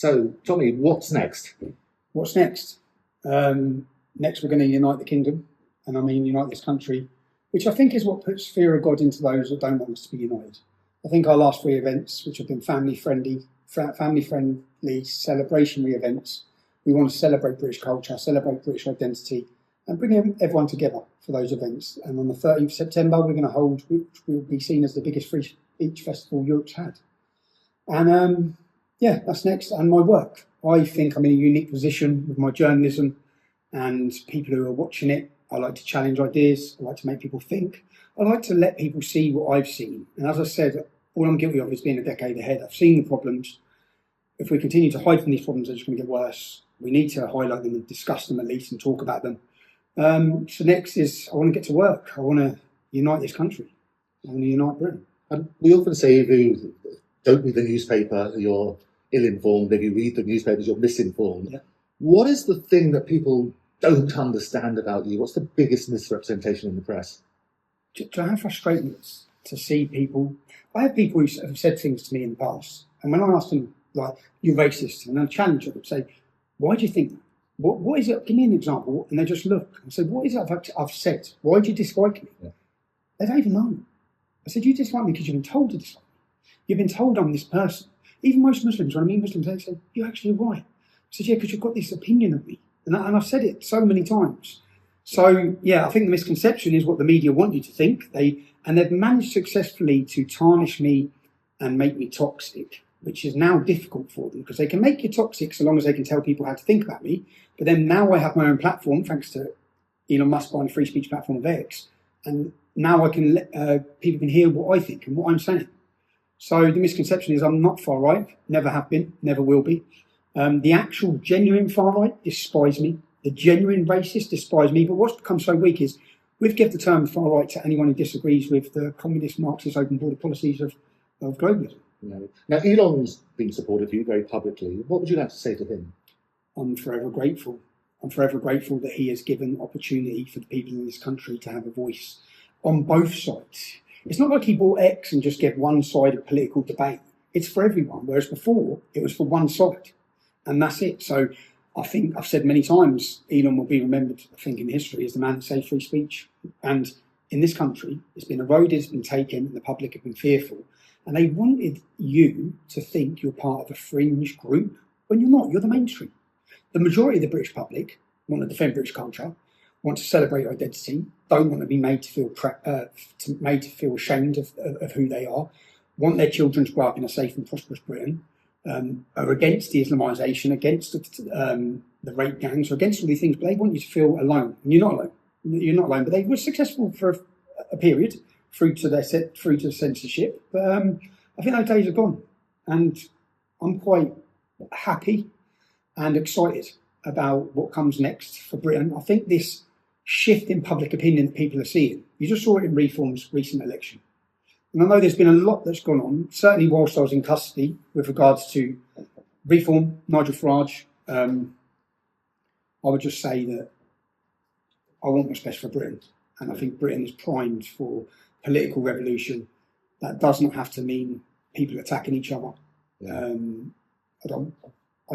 So, Tommy, what's next? What's next? Next, we're going to unite the kingdom, and I mean unite this country, which I think is what puts fear of God into those that don't want us to be united. I think our last 3 events, which have been family-friendly, celebrationary events, we want to celebrate British culture, celebrate British identity, and bring everyone together for those events. And on the 13th of September, we're going to hold, which will be seen as the biggest free speech festival Europe's had. And yeah, that's next. And my work. I think I'm in a unique position with my journalism and people who are watching it. I like to challenge ideas. I like to make people think. I like to let people see what I've seen. And as I said, all I'm guilty of is being a decade ahead. I've seen the problems. If we continue to hide from these problems, they're just going to get worse. We need to highlight them and discuss them at least and talk about them. So next is I want to get to work. I want to unite this country. I want to unite Britain. And we often say if you don't read the newspaper, you're ill-informed. If you read the newspapers, you're misinformed. Yeah. What is the thing that people don't understand about you? What's the biggest misrepresentation in the press? To have frustrations to see people. I have people who have said things to me in the past, and when I ask them, like, you're racist, and I challenge them, say, why do you think that? What is it? Give me an example. And they just look and say, what is it I've said? Why do you dislike me? Yeah. They don't even know. I said, you dislike me because you've been told to dislike me. You've been told I'm this person. Even most Muslims, when I meet Muslims, they say, you're actually right. I said, yeah, because you've got this opinion of me. And I've said it so many times. So, yeah, I think the misconception is what the media want you to think. They've managed successfully to tarnish me and make me toxic, which is now difficult for them because they can make you toxic so long as they can tell people how to think about me. But then now I have my own platform, thanks to Elon Musk buying the free speech platform of X. And now I can people can hear what I think and what I'm saying. So the misconception is I'm not far right, never have been, never will be. The actual genuine far right despise me. The genuine racists despise me. But what's become so weak is we've given the term far right to anyone who disagrees with the communist Marxist open border policies of globalism. No. Now, Elon's been supportive of you very publicly. What would you like to say to him? I'm forever grateful. I'm forever grateful that he has given opportunity for the people in this country to have a voice on both sides. It's not like he bought X and just gave one side of political debate. It's for everyone, whereas before it was for one side. And that's it. So I think I've said many times, Elon will be remembered, I think, in history as the man that saved free speech. And in this country, it's been eroded, it's been taken, and the public have been fearful. And they wanted you to think you're part of a fringe group when you're not. You're the mainstream. The majority of the British public want to defend British culture, want to celebrate identity, don't want to be made to feel ashamed of who they are, want their children to grow up in a safe and prosperous Britain, are against the Islamisation, against the rape gangs, or against all these things, but they want you to feel alone. And you're not alone. You're not alone. But they were successful for a period through to censorship. But I think those days are gone, and I'm quite happy and excited about what comes next for Britain. I think this shift in public opinion that people are seeing, you just saw it in Reform's recent election. And I know there's been a lot that's gone on, certainly whilst I was in custody, with regards to Reform, Nigel Farage. I would just say that I want what's best for Britain. And I think Britain is primed for political revolution. That does not have to mean people attacking each other. I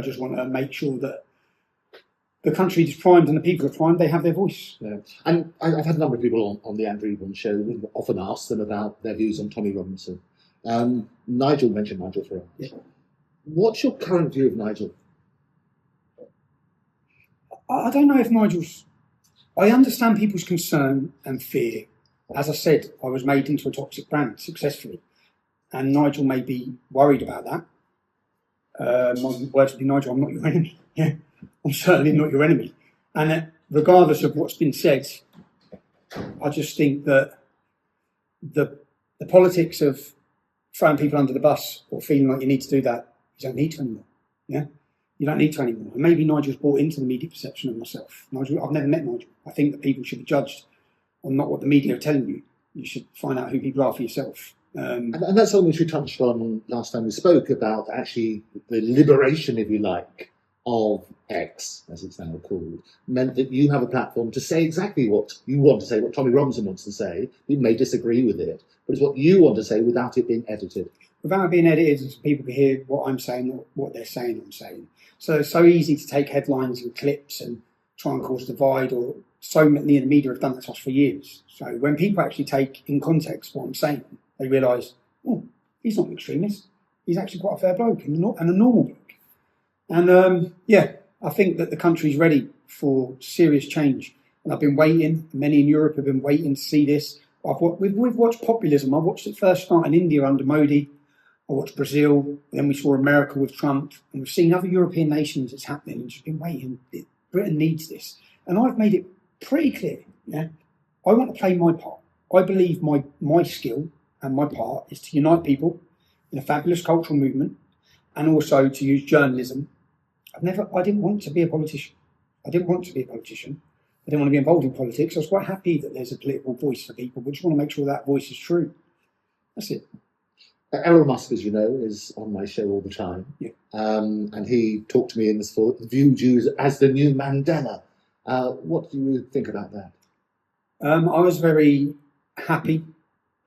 just want to make sure that the country is primed and the people are primed, they have their voice. Yeah. And I've had a number of people on the Andrew Eborn Show who often ask them about their views on Tommy Robinson. Nigel mentioned Nigel Farage. Yeah. What's your current view of Nigel? I don't know if Nigel's... I understand people's concern and fear. As I said, I was made into a toxic brand successfully. And Nigel may be worried about that. My words would be, Nigel, I'm not your enemy. Yeah. I'm certainly not your enemy. And regardless of what's been said, I just think that the politics of throwing people under the bus or feeling like you need to do that, you don't need to anymore. Yeah? You don't need to anymore. And maybe Nigel's bought into the media perception of myself. Nigel, I've never met Nigel. I think that people should be judged on not what the media are telling you. You should find out who people are for yourself. And that's something which we touched on last time we spoke about, actually the liberation, if you like, of X, as it's now called, meant that you have a platform to say exactly what you want to say, what Tommy Robinson wants to say. You may disagree with it, but it's what you want to say without it being edited. Without being edited, so people can hear what I'm saying, not what they're saying I'm saying. So it's so easy to take headlines and clips and try and cause divide, or so many in the media have done that to us for years. So when people actually take in context what I'm saying, they realise, oh, he's not an extremist. He's actually quite a fair bloke and a normal bloke. And I think that the country's ready for serious change. And I've been waiting. Many in Europe have been waiting to see this. We've watched populism. I watched it first start in India under Modi. I watched Brazil. Then we saw America with Trump. And we've seen other European nations it's happening. And just been waiting. Britain needs this. And I've made it pretty clear. Yeah, I want to play my part. I believe my skill and my part is to unite people in a fabulous cultural movement, and also to use journalism. I didn't want to be a politician. I didn't want to be a politician. I didn't want to be involved in politics. I was quite happy that there's a political voice for people, but just want to make sure that voice is true. That's it. Elon Musk, as you know, is on my show all the time. Yeah. And he talked to me in this for viewed you as the new Mandela. What do you think about that? I was very happy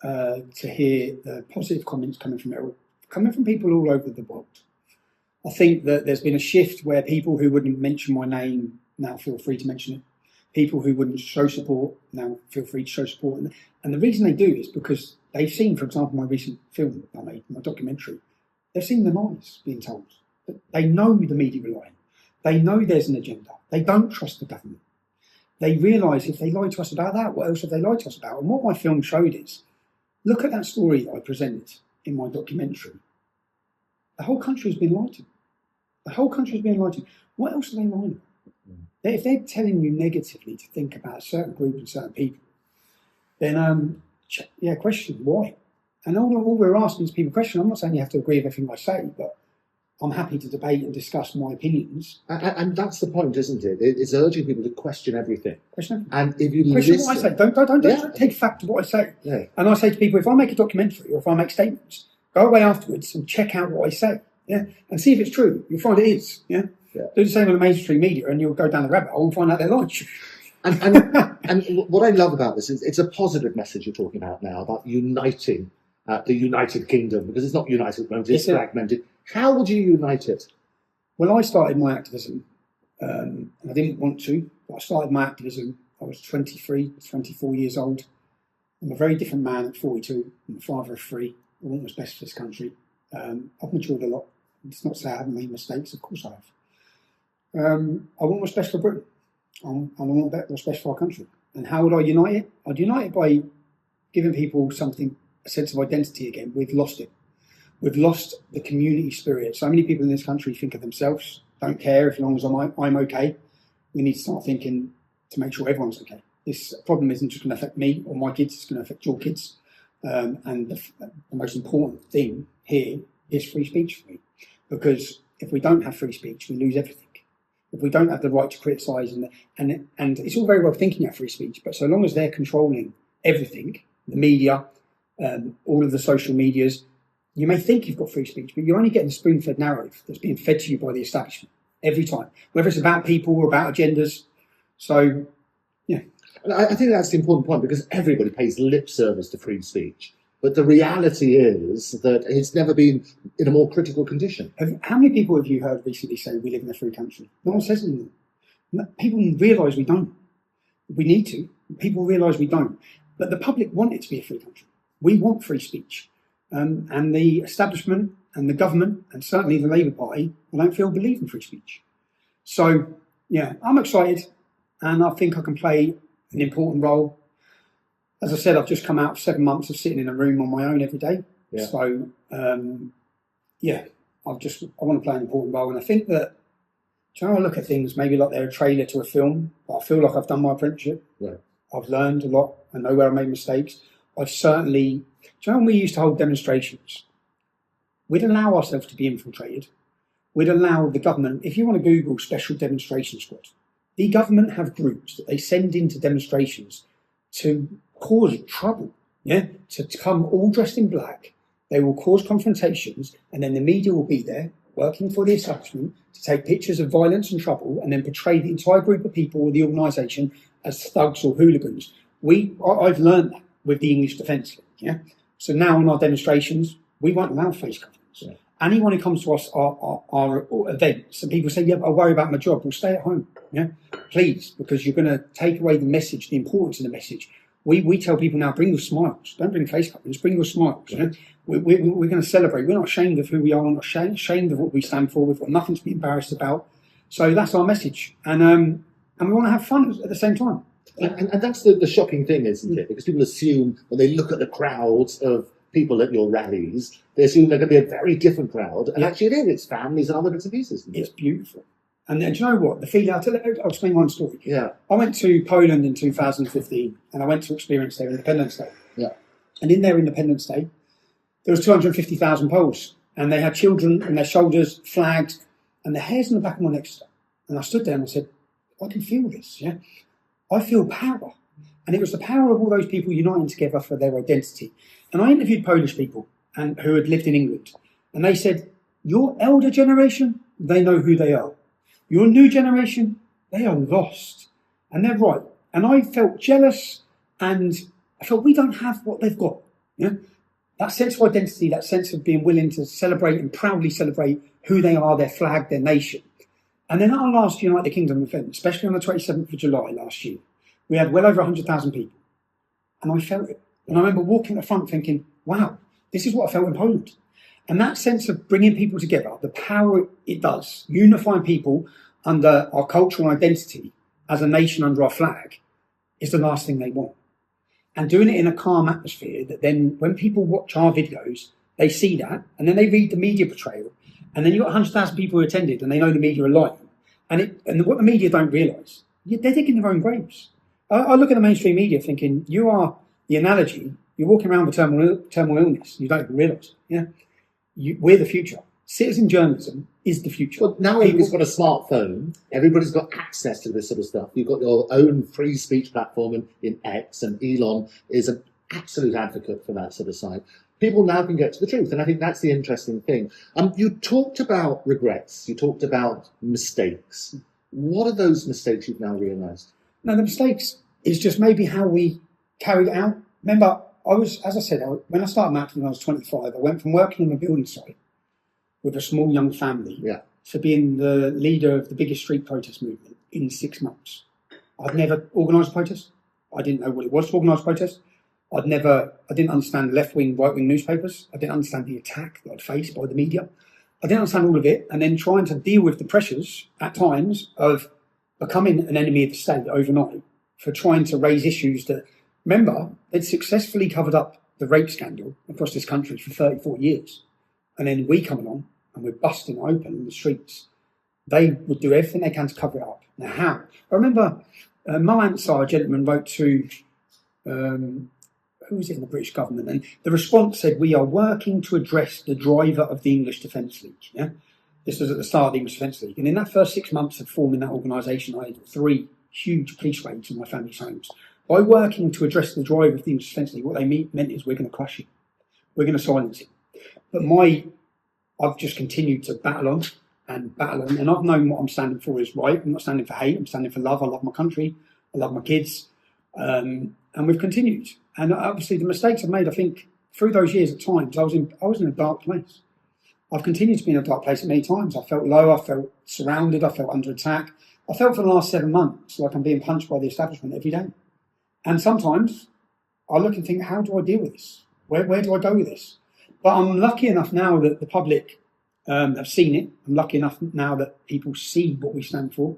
to hear the positive comments coming from people all over the world. I think that there's been a shift where people who wouldn't mention my name now feel free to mention it. People who wouldn't show support now feel free to show support. And the reason they do is because they've seen, for example, my recent film I made, my documentary. They've seen the lies being told. They know the media are lying. They know there's an agenda. They don't trust the government. They realise if they lie to us about that, what else have they lied to us about? And what my film showed is, look at that story I presented in my documentary. The whole country has been lied to. The whole country has been lied to. What else are they lying about? If they're telling you negatively to think about a certain group and certain people, then question why. And all we're asking is people question. I'm not saying you have to agree with everything I say, but I'm happy to debate and discuss my opinions. And that's the point, isn't it? It's urging people to question everything. Question everything. And if you question listen, what I say. Don't take fact of what I say. Yeah. And I say to people, if I make a documentary or if I make statements, go away afterwards and check out what I say. Yeah, and see if it's true. You'll find it is. Yeah. Do the same with the mainstream media, and you'll go down the rabbit hole and find out they're lying. And what I love about this is it's a positive message you're talking about now, about uniting the United Kingdom, because it's not united at the moment, it's fragmented. How would you unite it? Well, I started my activism, and I didn't want to, but I started my activism. I was 23, 24 years old. I'm a very different man at 42. I'm a father of 3. I want what's best for this country. I've matured a lot. It's not to say I haven't made mistakes, of course I have. I want what's best for Britain. I want what's best for our country. And how would I unite it? I'd unite it by giving people a sense of identity again. We've lost it. We've lost the community spirit. So many people in this country think of themselves, don't care as long as I'm okay. We need to start thinking to make sure everyone's okay. This problem isn't just going to affect me or my kids, it's going to affect your kids. And the most important thing here is free speech for me. Because if we don't have free speech, we lose everything. If we don't have the right to criticise, and it's all very well thinking of free speech, but so long as they're controlling everything, the media, all of the social medias, you may think you've got free speech, but you're only getting the spoon-fed narrative that's being fed to you by the establishment every time, whether it's about people or about agendas. So, yeah. And I think that's the important point, because everybody pays lip service to free speech. But the reality is that it's never been in a more critical condition. How many people have you heard recently say we live in a free country? No one says anything. People realise we don't. We need to. People realise we don't. But the public want it to be a free country. We want free speech. And the establishment and the government, and certainly the Labour Party, I don't feel believe in free speech. So, yeah, I'm excited. And I think I can play an important role. As I said, I've just come out of 7 months of sitting in a room on my own every day. Yeah. So, I want to play an important role. And I think that, I look at things maybe like they're a trailer to a film, but I feel like I've done my apprenticeship. Yeah. I've learned a lot. I know where I made mistakes. I've certainly, when we used to hold demonstrations, we'd allow ourselves to be infiltrated. We'd allow the government, if you want to Google Special Demonstration Squad, the government have groups that they send into demonstrations to cause trouble, to come all dressed in black. They will cause confrontations, and then the media will be there working for the establishment to take pictures of violence and trouble and then portray the entire group of people or the organisation as thugs or hooligans. I've learned that with the English Defence League. So now on our demonstrations, we won't allow face coverings. Yeah. Anyone who comes to us, our events, and people say, yeah, but I worry about my job, well, stay at home. Yeah, please, because you're going to take away the message, the importance of the message. We tell people now, bring your smiles. Don't bring face coverings, bring your smiles. Yeah. We're going to celebrate. We're not ashamed of who we are. We're not ashamed of what we stand for. We've got nothing to be embarrassed about. So that's our message. And we want to have fun at the same time. And that's the shocking thing, isn't it? Because people assume when they look at the crowds of people at your rallies, they assume they're going to be a very different crowd. And actually it is. It's families and other bits and pieces. It's beautiful. And do you know what? The feeling, I'll explain one story. Yeah. I went to Poland in 2015 and I went to experience their Independence Day. Yeah. And in their Independence Day, there was 250,000 Poles. And they had children on their shoulders, flagged, and the hairs on the back of my neck stood. And I stood there and I said, I can feel this, yeah? I feel power. And it was the power of all those people uniting together for their identity. And I interviewed Polish people who had lived in England. And they said, your elder generation, they know who they are. Your new generation, they are lost. And they're right. And I felt jealous and I felt we don't have what they've got. Yeah? That sense of identity, that sense of being willing to celebrate and proudly celebrate who they are, their flag, their nation. And then our last United Kingdom event, especially on the 27th of July last year, we had well over 100,000 people. And I felt it. And I remember walking at the front thinking, wow, this is what I felt in Poland. And that sense of bringing people together, the power it does, unifying people under our cultural identity as a nation under our flag, is the last thing they want. And doing it in a calm atmosphere that then when people watch our videos, they see that and then they read the media portrayal. And then you've got 100,000 people who attended and they know the media are lying. And what the media don't realise, they're digging their own graves. I look at the mainstream media thinking, you are the analogy, you're walking around with terminal illness, you don't even realise. Yeah? We're the future. Citizen journalism is the future. Well, now everybody's got a smartphone, everybody's got access to this sort of stuff. You've got your own free speech platform in X, and Elon is an absolute advocate for that sort of side. People now can get to the truth, and I think that's the interesting thing. You talked about regrets, you talked about mistakes. What are those mistakes you've now realised? No, the mistakes is just maybe how we carried it out. Remember, as I said, when I started marketing when I was 25, I went from working on a building site with a small young family to being the leader of the biggest street protest movement in 6 months. I'd never organised a protest. I didn't know what it was to organise a protest. I didn't understand left-wing, right-wing newspapers. I didn't understand the attack that I'd faced by the media. I didn't understand all of it. And then trying to deal with the pressures at times of becoming an enemy of the state overnight for trying to raise issues that, remember, they'd successfully covered up the rape scandal across this country for 34 years. And then we come along and we're busting open in the streets. They would do everything they can to cover it up. Now, how? I remember Mo Ansar, a gentleman, wrote to... who was it in the British government? And the response said, we are working to address the driver of the English Defence League. Yeah? This was at the start of the English Defence League. And in that first 6 months of forming that organisation, I had 3 huge police raids in my family's homes. By working to address the driver of the English Defence League, what they meant is we're going to crush you. We're going to silence it. But I've just continued to battle on, and I've known what I'm standing for is right. I'm not standing for hate. I'm standing for love. I love my country. I love my kids. And we've continued. And obviously the mistakes I've made, I think, through those years at times, I was in a dark place. I've continued to be in a dark place many times. I felt low, I felt surrounded, I felt under attack. I felt for the last 7 months like I'm being punched by the establishment every day. And sometimes I look and think, how do I deal with this? Where do I go with this? But I'm lucky enough now that the public have seen it. I'm lucky enough now that people see what we stand for.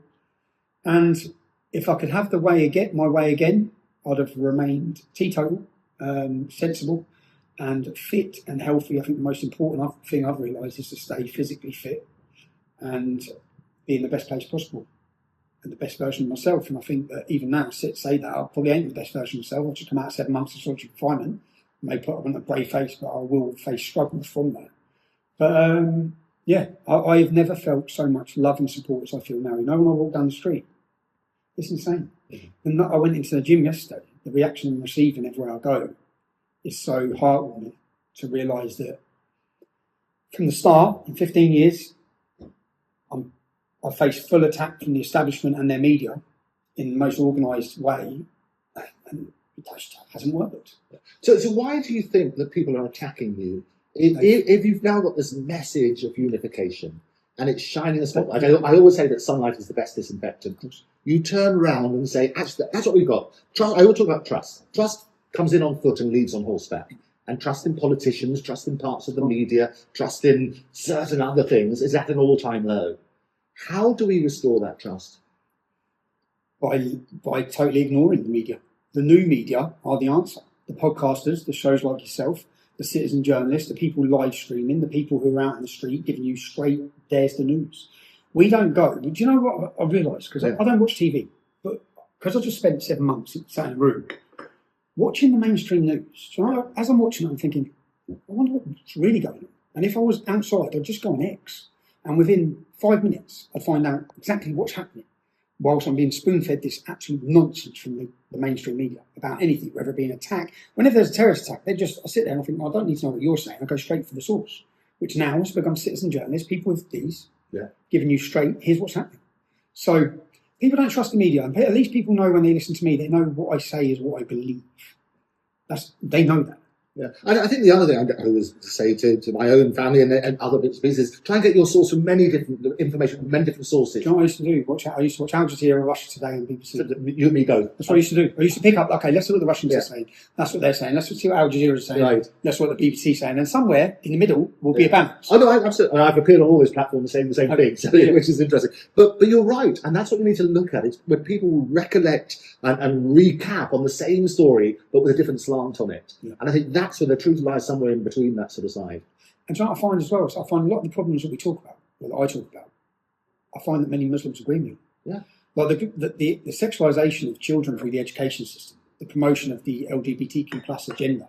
And if I could have my way again, I'd have remained teetotal, sensible and fit and healthy. I think the most important thing I've realised is to stay physically fit and be in the best place possible and the best version of myself. And I think that even now, say that, I probably ain't the best version of myself. I've just come out of 7 months of solitary confinement. I may put on a brave face, but I will face struggles from that. But I have never felt so much love and support as I feel now. You know, when I walk down the street, it's insane. And I went into the gym yesterday. The reaction I'm receiving everywhere I go is so heartwarming to realise that from the start, in 15 years, I faced full attack from the establishment and their media in the most organised way. And It just hasn't worked. So why do you think that people are attacking you? If you've now got this message of unification and it's shining a spotlight, I always say that sunlight is the best disinfectant. You turn around and say, actually, that's what we've got. Trust. I always talk about trust. Trust comes in on foot and leaves on horseback. And trust in politicians, trust in parts of the media, trust in certain other things is at an all-time low. How do we restore that trust? By totally ignoring the media. The new media are the answer. The podcasters, the shows like yourself, the citizen journalists, the people live streaming, the people who are out in the street giving you straight there's the news. We don't go. Do you know what I realised? Because I don't watch TV, but because I just spent 7 months sat in a room watching the mainstream news. So as I'm watching it, I'm thinking, I wonder what's really going on. And if I was outside, I'd just go on X, and within 5 minutes, I'd find out exactly what's happening. Whilst I'm being spoon-fed this absolute nonsense from the mainstream media about anything, whether it be an attack. Whenever there's a terrorist attack, I sit there and I think, I don't need to know what you're saying. I go straight for the source, which now has become citizen journalists, people with these, giving you straight, here's what's happening. So people don't trust the media. And at least people know when they listen to me, they know what I say is what I believe. They know that. Yeah, and I think the other thing I always say to my own family and other bits and pieces is try and get your source from many different information from many different sources. Do you know what I used to do? I used to watch Al Jazeera, Russia Today, and BBC. So you and me go. That's what I used to do. I used to pick up, okay, let's see what the Russians are saying. That's what they're saying. Let's see what Al Jazeera is saying. Right. That's what the BBC is saying. And somewhere in the middle will be a balance. Oh, no, absolutely. I've appeared on all those platforms saying the same thing, so, which is interesting. But you're right, and that's what we need to look at. It's when people recollect and recap on the same story, but with a different slant on it. Yeah. And I think that's where the truth lies, somewhere in between that sort of side. And so I find as well, I find a lot of the problems that we talk about, or that I talk about, I find that many Muslims agree with me. Yeah. Like the sexualisation of children through the education system, the promotion of the LGBTQ plus agenda,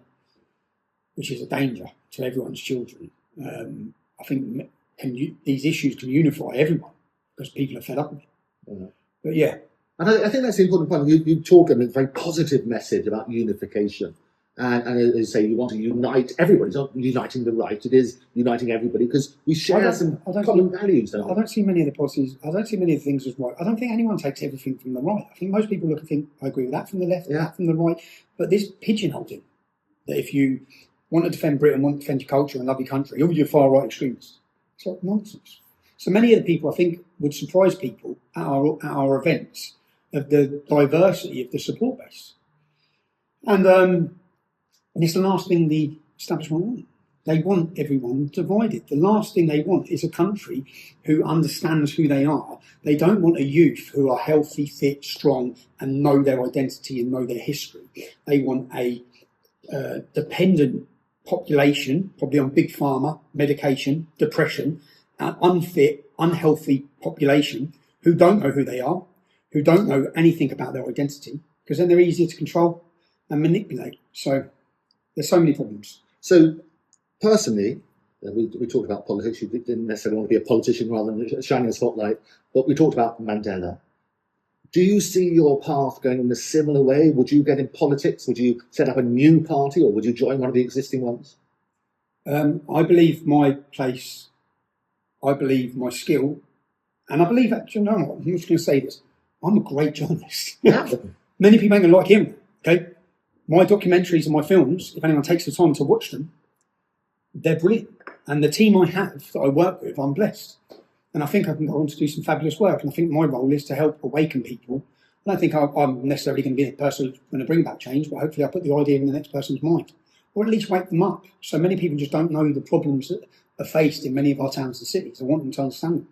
which is a danger to everyone's children. I think these issues can unify everyone because people are fed up with it. Yeah. But yeah. And I think that's the important point. You talk in a very positive message about unification. And as you say, you want to unite everybody. It's not uniting the right, it is uniting everybody because we share some common values. I don't see many of the policies, I don't see many of the things as right. I don't think anyone takes everything from the right. I think most people look and think, I agree with that from the left, that from the right. But this pigeonholing, that if you want to defend Britain, want to defend your culture and love your country, you're far right extremists. It's like nonsense. So many of the people, I think, would surprise people at our events of the diversity of the support base. And it's the last thing the establishment want. They want everyone divided. The last thing they want is a country who understands who they are. They don't want a youth who are healthy, fit, strong, and know their identity and know their history. They want a dependent population, probably on big pharma, medication, depression, an unfit, unhealthy population who don't know who they are, who don't know anything about their identity, because then they're easier to control and manipulate. So there's so many problems. So personally, we talked about politics. You didn't necessarily want to be a politician rather than shining a spotlight, but we talked about Mandela. Do you see your path going in a similar way? Would you get in politics? Would you set up a new party or would you join one of the existing ones? I believe my place, I believe my skill, and I believe that, you know, I'm just going to say this, I'm a great journalist. Many people ain't going to like him, okay? My documentaries and my films, if anyone takes the time to watch them, they're brilliant. And the team I have that I work with, I'm blessed. And I think I can go on to do some fabulous work. And I think my role is to help awaken people. I don't think I'm necessarily going to be the person who's going to bring about change, but hopefully I'll put the idea in the next person's mind. Or at least wake them up. So many people just don't know the problems that are faced in many of our towns and cities. I want them to understand them.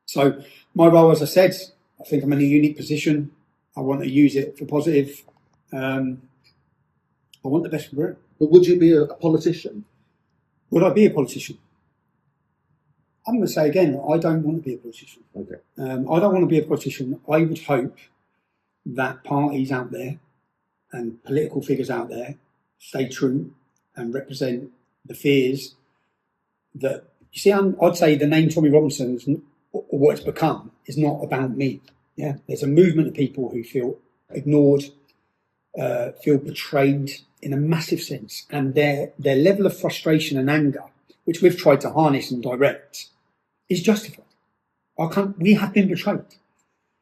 So my role, as I said, I think I'm in a unique position. I want to use it for positive. I want the best for Britain. But would you be a politician? Would I be a politician? I'm going to say again, I don't want to be a politician. Okay. I don't want to be a politician. I would hope that parties out there and political figures out there stay true and represent the fears that, you see, I'd say the name Tommy Robinson, or what it's become, is not about me. Yeah, there's a movement of people who feel ignored, feel betrayed in a massive sense, and their level of frustration and anger, which we've tried to harness and direct, is justified. We have been betrayed.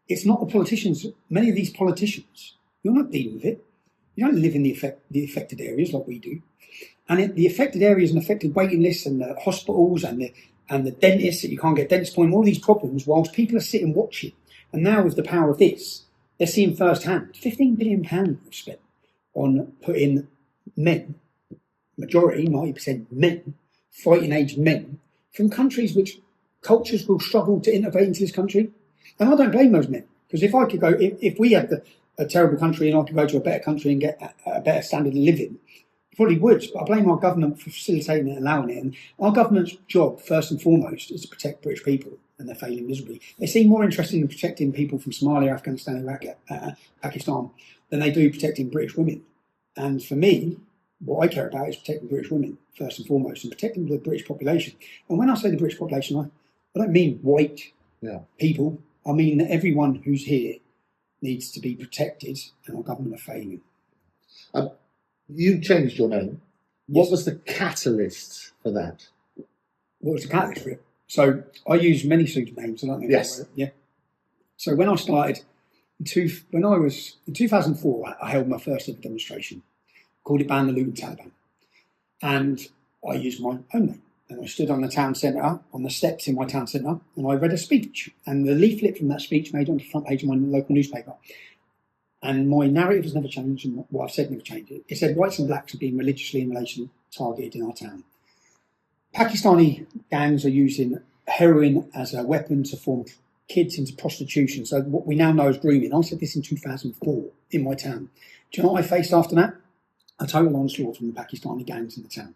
It's not the politicians. Many of these politicians, you're not dealing with it. You don't live in the affected areas like we do. And the affected areas and affected waiting lists and the hospitals and the dentists that you can't get dentist appointment, all these problems, whilst people are sitting watching. And now with the power of this, they're seeing firsthand, £15 billion we've spent on putting men, majority, 90% men, fighting age men, from countries which cultures will struggle to integrate into this country. And I don't blame those men, because if I could go, if we had a terrible country and I could go to a better country and get a better standard of living, probably would, but I blame our government for facilitating it and allowing it. And our government's job, first and foremost, is to protect British people, and they're failing miserably. They seem more interested in protecting people from Somalia, Afghanistan, Iraq, Pakistan, than they do protecting British women. And for me, what I care about is protecting British women, first and foremost, and protecting the British population. And when I say the British population, I don't mean white people. I mean that everyone who's here needs to be protected, and our government are failing. You changed your name. What was the catalyst for that? What was the catalyst for it? So I use many pseudonyms. I don't know. Yes. Yeah. So when I started, in 2004, I held my first ever demonstration. Called it Ban the Luton Taliban. And I used my own name. And I stood on the town centre, on the steps in my town centre, and I read a speech. And the leaflet from that speech made it onto the front page of my local newspaper. And my narrative has never changed, and what I've said never changed. It said whites and blacks are being religiously and racially targeted in our town. Pakistani gangs are using heroin as a weapon to form kids into prostitution. So what we now know as grooming. I said this in 2004 in my town. Do you know what I faced after that? A total onslaught from the Pakistani gangs in the town.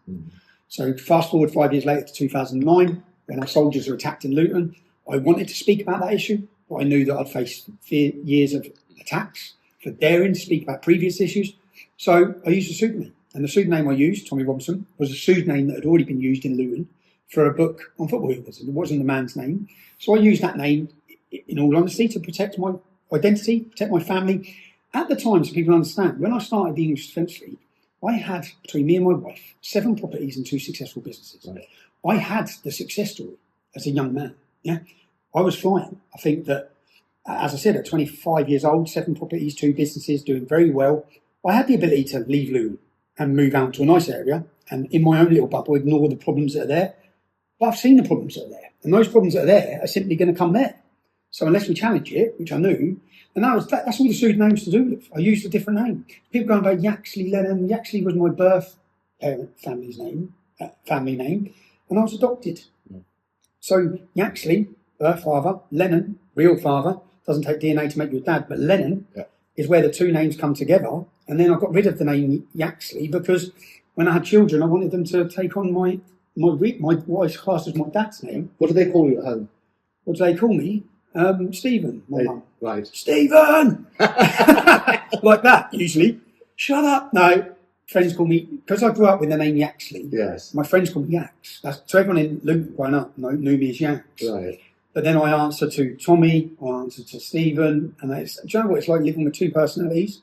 So fast forward 5 years later to 2009, when our soldiers were attacked in Luton. I wanted to speak about that issue, but I knew that I'd face years of attacks for daring to speak about previous issues. So I used a pseudonym. And the pseudonym I used, Tommy Robinson, was a pseudonym that had already been used in Luton for a book on football heroes. It wasn't the man's name. So I used that name, in all honesty, to protect my identity, protect my family. At the time, so people understand, when I started the English Defence League, I had, between me and my wife, 7 properties and 2 successful businesses. Right. I had the success story as a young man. Yeah, I was flying. I think that, as I said, at 25 years old, 7 properties, 2 businesses, doing very well. I had the ability to leave Luton and move out to a nice area and in my own little bubble ignore the problems that are there. But I've seen the problems that are there. And those problems that are there are simply going to come there. So unless we challenge it, which I knew, and that's all the pseudonyms to do with. I used a different name. People going by Yaxley Lennon. Yaxley was my birth family's name, family name, and I was adopted. Yeah. So Yaxley, birth father, Lennon, real father, doesn't take DNA to make you a dad, but Lennon is where the 2 names come together. And then I got rid of the name Yaxley because when I had children, I wanted them to take on my what is classed as my dad's name. What do they call you at home? What do they call me? Stephen, my mum. Right. Stephen! Like that, usually. Shut up. No, friends call me, because I grew up with the name Yaxley. Yes. My friends call me Yax. So everyone in Luton growing up knew me as Yax. Right. But then I answer to Tommy, I answer to Stephen, and do you know what it's like living with 2 personalities?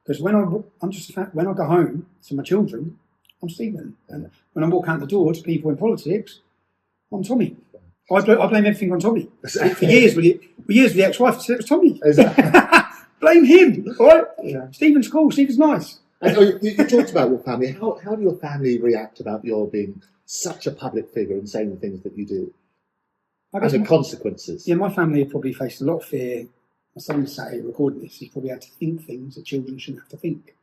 Because when I go home to my children, I'm Stephen. And when I walk out the door to people in politics, I'm Tommy. I blame everything on Tommy. For years with the ex-wife, I said it was Tommy. Blame him, all right? Yeah. Stephen's cool, Stephen's nice. And you talked about your family. How do your family react about your being such a public figure and saying the things that you do? As the consequences? Yeah, my family have probably faced a lot of fear. My son sat here recording this. He's probably had to think things that children shouldn't have to think.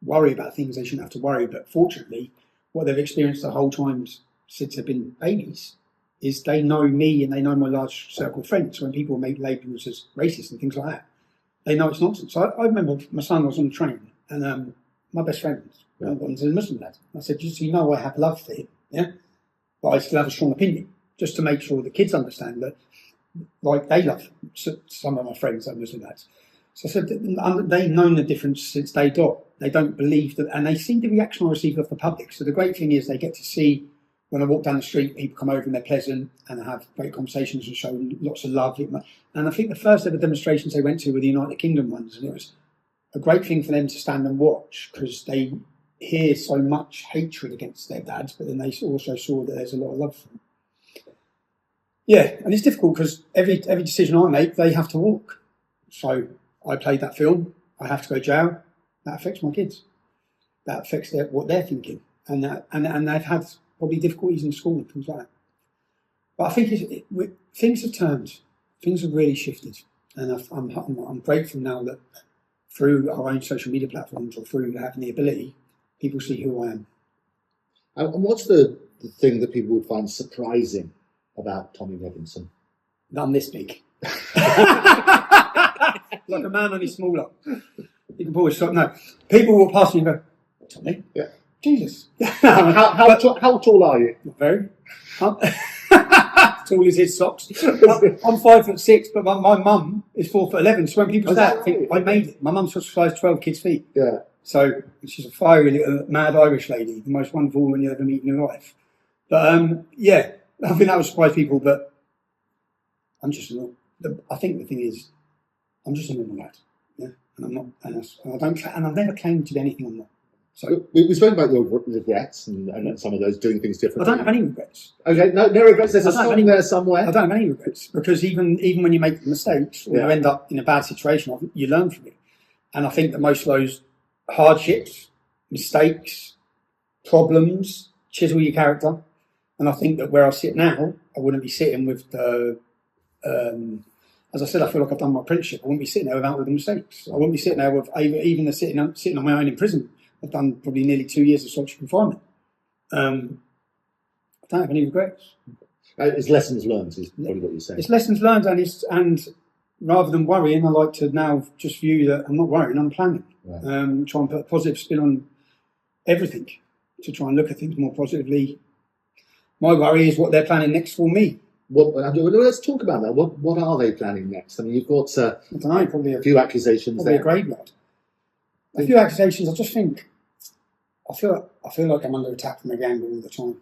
Worry about things they shouldn't have to worry. But fortunately, what they've experienced the whole time since they've been babies is they know me and they know my large circle of friends. When people make labels as racist and things like that, they know it's nonsense. So I remember my son was on the train and my best friend was a Muslim lad. I said, just so you know, I have love for him, yeah? But I still have a strong opinion, just to make sure the kids understand that, like, they love some of my friends that are Muslim lads. So I said, they've known the difference since they got. They don't believe that, and they see the reaction I receive off the public. So the great thing is they get to see, when I walk down the street, people come over and they're pleasant and have great conversations and show lots of love. And I think the first ever demonstrations they went to were the United Kingdom ones, and it was a great thing for them to stand and watch because they hear so much hatred against their dads, but then they also saw that there's a lot of love for them. Yeah, and it's difficult because every decision I make, they have to walk. So I played that film. I have to go to jail. That affects my kids. that affects what they're thinking, and they've had probably difficulties in school and things like that. But I think things have turned, things have really shifted, and I'm grateful now that through our own social media platforms or through having the ability, people see who I am. And what's the thing that people would find surprising about Tommy Robinson? That I'm this big. Like a man, only smaller. You can always stop. No, people will pass me and go, Tommy? Yeah. Jesus. How tall are you? Not very. Tall as his socks. I'm 5'6", but my mum is 4'11". So when people say that, I think I made it. My mum's got size 12 kids' feet. Yeah. So she's a fiery little mad Irish lady, the most wonderful woman you ever meet in your life. But yeah, I think that would surprise people. But I'm just not. I think the thing is, I'm just a normal lad. Yeah, and I'm not, and I've never claimed to be anything I'm not. So we spoke about your regrets and some of those doing things differently. I don't have any regrets. Okay, no regrets. There's a song there somewhere. I don't have any regrets because even when you make mistakes or you end up in a bad situation, you learn from it. And I think that most of those hardships, mistakes, problems chisel your character. And I think that where I sit now, I wouldn't be sitting with the. As I said, I feel like I've done my apprenticeship. I wouldn't be sitting there without all the mistakes. I wouldn't be sitting there with even sitting on my own in prison. I've done probably nearly 2 years of solitary confinement. I don't have any regrets. It's lessons learned, is probably what you're saying. It's lessons learned, and rather than worrying, I like to now just view that I'm not worrying, I'm planning. Right. Try and put a positive spin on everything, to try and look at things more positively. My worry is what they're planning next for me. Let's talk about that. What are they planning next? I mean, you've got I don't know, probably a few accusations probably there. A graveyard. A few accusations. I just think I feel like I'm under attack from every angle all the time,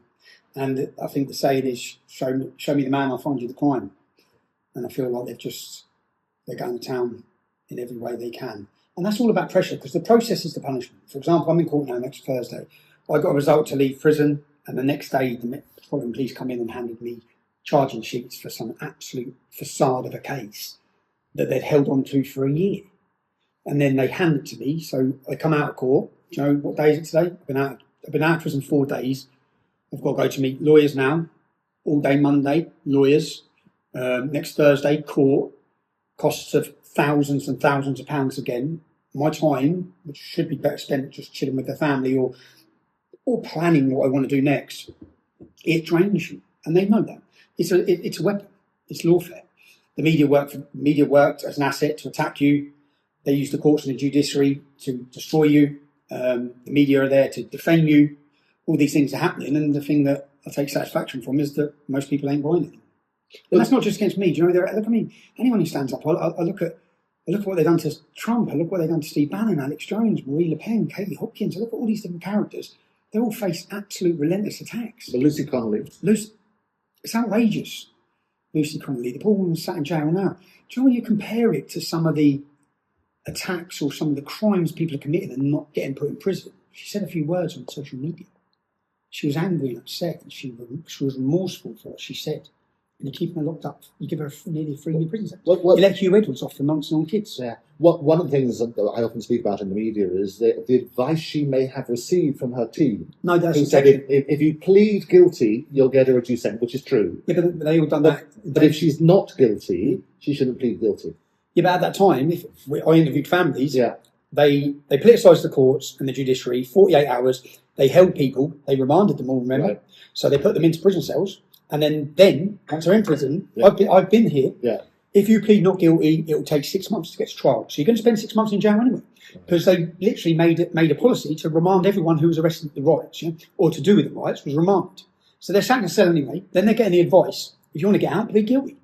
and I think the saying is show me the man, I'll find you the crime. And I feel like they're going to town in every way they can, and that's all about pressure because the process is the punishment. For example, I'm in court now next Thursday. I got a result to leave prison, and the next day the Metropolitan Police come in and handed me charging sheets for some absolute facade of a case that they'd held on to for a year. And then they hand it to me. So I come out of court. Do you know what day is it today? I've been out of prison 4 days. I've got to go to meet lawyers now. All day Monday, lawyers. Next Thursday, court. Costs of thousands and thousands of pounds again. My time, which should be better spent just chilling with the family or planning what I want to do next, it drains you. And they know that. It's a weapon. It's lawfare. The media worked as an asset to attack you. They use the courts and the judiciary to destroy you. The media are there to defame you. All these things are happening, and the thing that I take satisfaction from is that most people ain't buying it. And that's not just against me. Do you know? Look, I mean, anyone who stands up. I look at what they've done to Trump. I look what they've done to Steve Bannon, Alex Jones, Marie Le Pen, Katie Hopkins. I look at all these different characters. They all face absolute relentless attacks. But Lucy Connolly. It's outrageous. Lucy Connolly, the poor woman sat in jail now. Do you know when you compare it to some of the attacks or some of the crimes people are committing and not getting put in prison? She said a few words on social media. She was angry and upset, and she was remorseful for what she said. And you keep her locked up. You give her nearly a 3-year prison sentence. You let Hugh Edwards off for nonsense on kids. Yeah. One of the things that I often speak about in the media is the advice she may have received from her team. No, that's who said if you plead guilty, you'll get a reduced sentence, which is true. Yeah, but they all done that. But if she's not guilty, she shouldn't plead guilty. Yeah, but at that time, I interviewed families. Yeah. They politicised the courts and the judiciary. 48 hours. They held people. They remanded them all. Remember, right. So they put them into prison cells. And then once they're in prison, yeah. I've been here. Yeah. If you plead not guilty, it will take 6 months to get to trial. So you're going to spend 6 months in jail anyway, because they literally made a policy to remand everyone who was arrested at the riots, or to do with the riots, was remanded. So they're sat in a cell anyway. Then they're getting the advice: if you want to get out, plead guilty.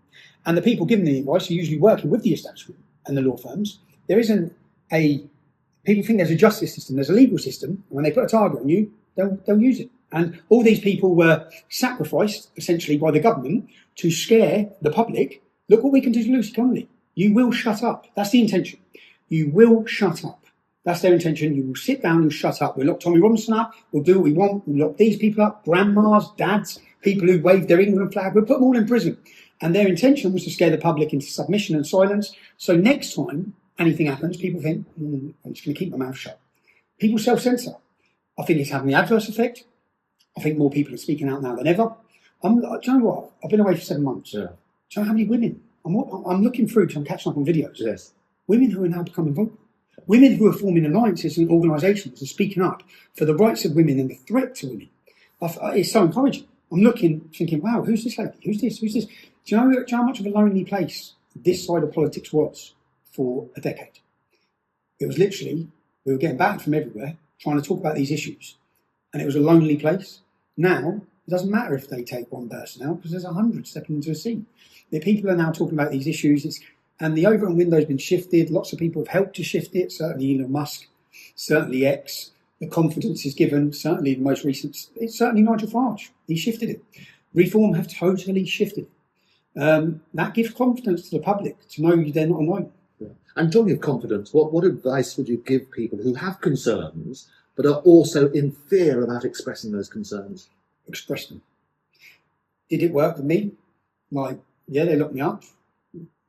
And the people giving the advice are usually working with the establishment and the law firms. There isn't people think there's a justice system, there's a legal system. And when they put a target on you, they'll use it. And all these people were sacrificed, essentially, by the government to scare the public. Look what we can do to Lucy Connolly. You will shut up. That's the intention. You will shut up. That's their intention. You will sit down and shut up. We'll lock Tommy Robinson up. We'll do what we want. We'll lock these people up. Grandmas, dads, people who waved their England flag. We'll put them all in prison. And their intention was to scare the public into submission and silence. So next time anything happens, people think, I'm just going to keep my mouth shut. People self-censor. I think it's having the adverse effect. I think more people are speaking out now than ever. Do you know what? I've been away for 7 months. Yeah. Do you know how many women? I'm looking through because I'm catching up on videos. Yes. Women who are now becoming vocal. Women who are forming alliances and organisations and speaking up for the rights of women and the threat to women. It's so encouraging. I'm looking, thinking, wow, who's this lady? Who's this? Who's this? Do you know how much of a lonely place this side of politics was for a decade? It was literally, we were getting battered from everywhere, trying to talk about these issues. And it was a lonely place. Now, it doesn't matter if they take one person out because there's 100 stepping into a seat. The people are now talking about these issues, and the Overton window's been shifted. Lots of people have helped to shift it. Certainly Elon Musk, certainly X. The confidence is given. Certainly the most recent. It's certainly Nigel Farage. He shifted it. Reform have totally shifted. That gives confidence to the public to know they're not alone. Yeah. And talking of confidence, what advice would you give people who have concerns but are also in fear about expressing those concerns? Express them. Did it work with me? Like, yeah, they locked me up.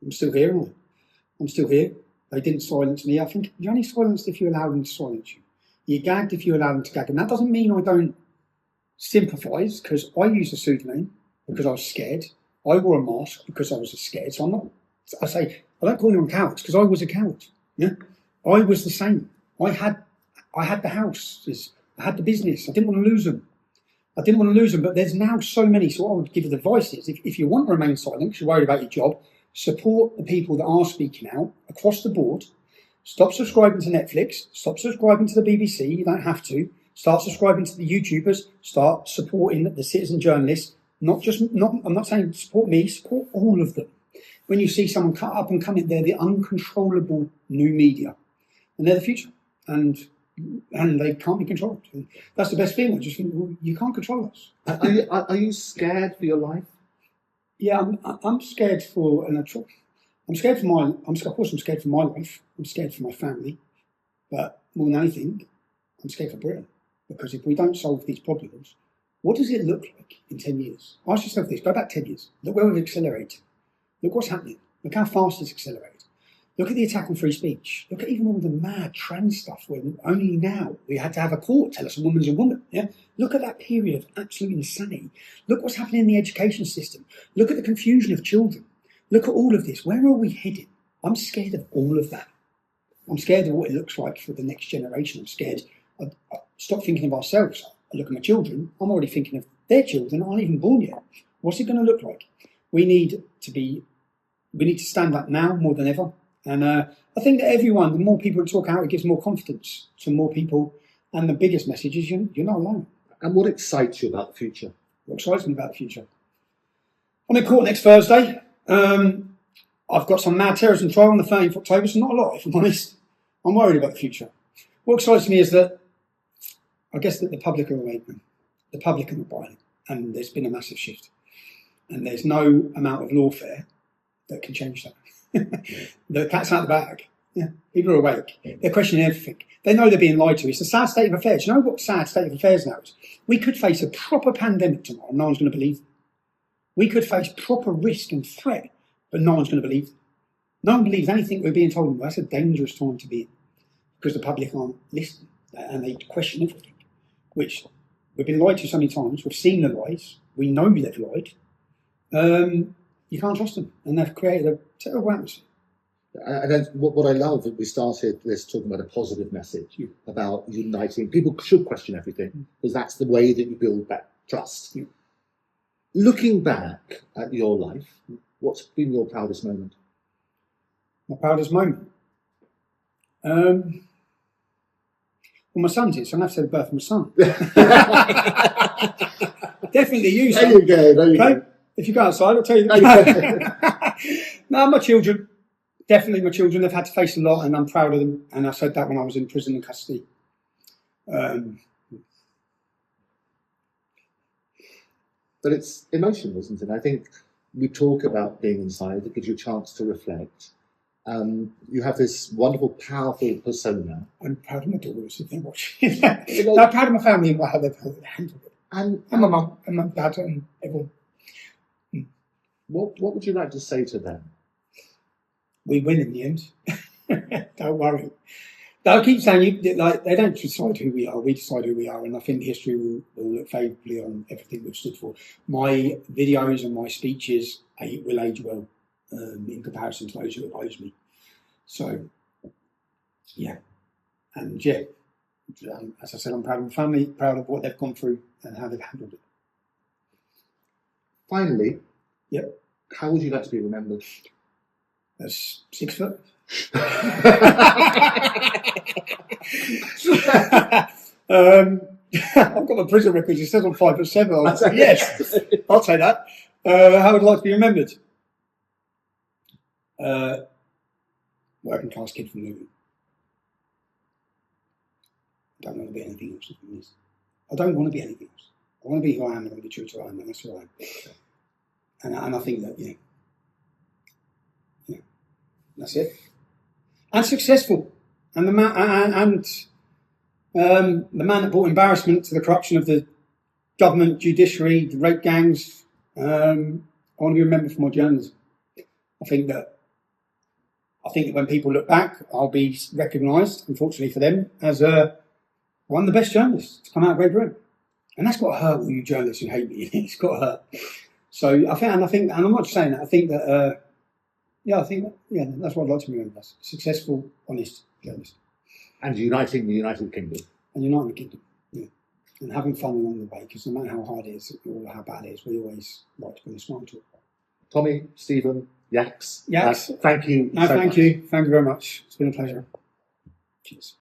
I'm still here. I'm still here. They didn't silence me. I think you're only silenced if you allow them to silence you. You're gagged if you allow them to gag. And that doesn't mean I don't sympathise, because I used a pseudonym because I was scared. I wore a mask because I was scared. So I'm not, I don't call anyone cowards because I was a coward. Yeah, I was the same. I had the houses. I had the business. I didn't want to lose them. But there's now so many. So what I would give advice is, if you want to remain silent because you're worried about your job, support the people that are speaking out across the board. Stop subscribing to Netflix. Stop subscribing to the BBC. You don't have to. Start subscribing to the YouTubers. Start supporting the citizen journalists. I'm not saying support me. Support all of them. When you see someone cut up and come in, they're the uncontrollable new media, and they're the future. And they can't be controlled. And that's the best feeling. Just think, well, you can't control us. Are you scared for your life? Yeah, I'm scared for I'm scared for my. Of course, I'm scared for my life. I'm scared for my family, but more than anything, I'm scared for Britain, because if we don't solve these problems, what does it look like in 10 years? Ask yourself this. Go back 10 years. Look where we've accelerated. Look what's happening. Look how fast it's accelerated. Look at the attack on free speech. Look at even all the mad trans stuff when only now we had to have a court tell us a woman's a woman. Yeah. Look at that period of absolute insanity. Look what's happening in the education system. Look at the confusion of children. Look at all of this. Where are we headed? I'm scared of all of that. I'm scared of what it looks like for the next generation. I'm scared. I stop thinking of ourselves. I look at my children. I'm already thinking of their children that aren't even born yet. What's it going to look like? We need to stand up now more than ever. And I think that the more people talk out, it gives more confidence to more people. And the biggest message is you're not alone. And what excites you about the future? What excites me about the future? I'm in court next Thursday. I've got some mad terrorism trial on the 13th of October, so not a lot, if I'm honest. I'm worried about the future. What excites me is that I guess that the public are awakening. The public are not buying it. And there's been a massive shift. And there's no amount of lawfare that can change that. The cat's out of the bag. Yeah, people are awake. They're questioning everything. They know they're being lied to. It's a sad state of affairs. You know what sad state of affairs now is? We could face a proper pandemic tomorrow, and no one's going to believe them. We could face proper risk and threat, but no one's going to believe them. No one believes anything we're being told. That's a dangerous time to be in, because the public aren't listening and they question everything, which we've been lied to so many times. We've seen the lies. We know they've lied. You can't trust them, and they've created a terrible atmosphere. And what I love that we started this talking about a positive message about uniting. People should question everything, because that's the way that you build back trust. Looking back at your life, what's been your proudest moment? My proudest moment? Well, my son's it, so I'm going to have to say the birth of my son. Definitely you, son. There you go, there you go. If you go outside, I'll tell you. No, my children. Definitely my children. They've had to face a lot, and I'm proud of them. And I said that when I was in prison and custody. But it's emotional, isn't it? I think we talk about being inside. It gives you a chance to reflect. You have this wonderful, powerful persona. I'm proud of my daughters if they're watching. No, I'm proud of my family and how they've handled it. And my mum and my dad and everyone. What would you like to say to them? We win in the end. Don't worry. I keep saying, like, they don't decide who we are. We decide who we are, and I think history will look favourably on everything we've stood for. My videos and my speeches will age well in comparison to those who oppose me. So, yeah, and yeah, as I said, I'm proud of my family, proud of what they've gone through and how they've handled it. Finally, yep. How would you like to be remembered? As 6 foot. I've got my prison records. It says I'm 5'7". Yes, I'll take that. How would I like to be remembered? Working class kid from Luton. I don't want to be anything else than this. I don't want to be anything else. I want to be who I am. I want to be true to who I am, and that's who I am. And I think that that's it. And successful. And the man that brought embarrassment to the corruption of the government, judiciary, the rape gangs. I want to be remembered for my journalism. I think that when people look back, I'll be recognised, unfortunately for them, as one of the best journalists to come out of Great Britain. And that's got to hurt all you journalists who hate me. It's got to hurt. So I think, and I'm not saying that. I think that, that's what I'd like to be remembered as. Successful, honest journalist. And uniting the United Kingdom. And uniting the kingdom, yeah. And having fun along the way, because no matter how hard it is or how bad it is, we always like to bring a smile to it. Tommy, Stephen, Yaks. Yaks. Thank you. No, thank you. Thank you very much. It's been a pleasure. Cheers.